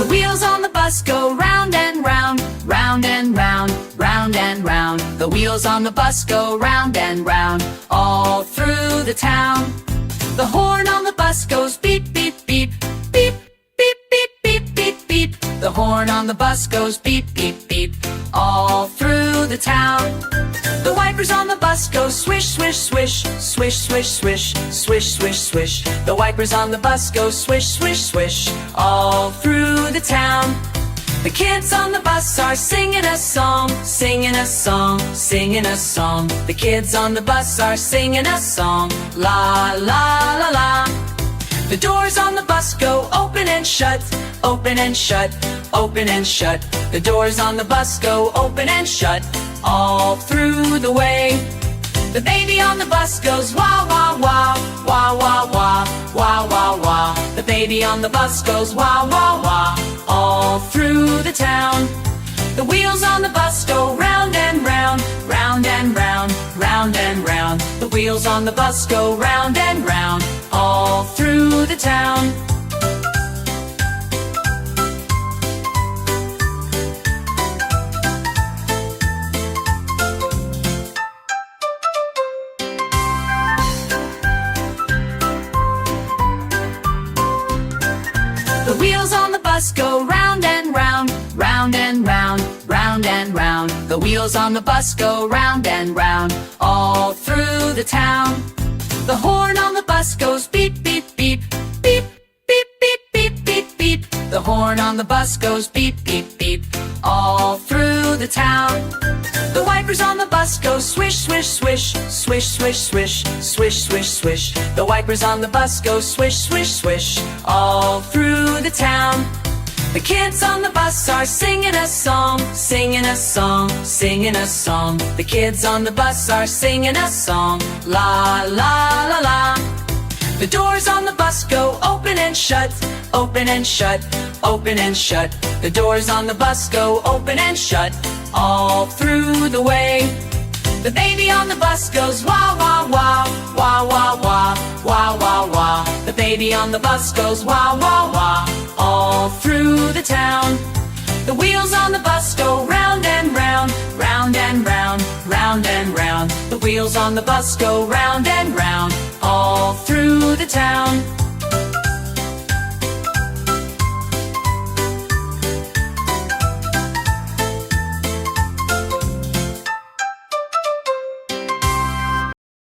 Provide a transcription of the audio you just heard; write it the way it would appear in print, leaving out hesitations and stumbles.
The wheels on the bus go round and round, round and round, round and round. The wheels on the bus go round and round, all through the town. The horn on the bus goes beep, beep, beep, beep, beep, beep, beep, beep, beep. The horn on the bus goes beep, beep, beep, all through the town. The wipers on the bus go swish, swish, swish, swish, swish, swish, swish, swish, swish. The wipers on the bus go swish, swish, swish, all through the town. The kids on the bus are singing a song, singing a song, singing a song. The kids on the bus are singing a song, la, la, la, la. The doors on the bus go open and shut, open and shut, open and shut. The doors on the bus go open and shut, all through the way. The baby on the bus goes wah, wah, wah, wah, wah, wah, wah, wah, wah. The baby on the bus goes wah, wah, wah, all through the town. The wheels on the bus go round and round, round and round, round and round. The wheels on the bus go round and round, all through the town. The wheels on the bus go round and round, round and round, round and round. The wheels on the bus go round and round, all through the town. The horn on the bus goes beep, beep, beep, beep, beep, beep, beep, beep, beep. The horn on the bus goes beep, beep, beep, all through the town. The wipers on the bus go swish, swish, swish, swish, swish, swish, swish, swish, swish. The wipers on the bus go swish, swish, swish, all through the town. The kids on the bus are singing a song, singing a song, singing a song. The kids on the bus are singing a song, la, la, la, la. The doors on the bus go open and shut, open and shut, open and shut. The doors on the bus go open and shut, all through the way. The baby on the bus goes wah, wah, wah, wah, wah, wah, wah, wah, wah. The baby on the bus goes wah, wah, wah, all through the town. The wheels on the bus go round and round, round and round, round and round. The wheels on the bus go round and round, all through the town.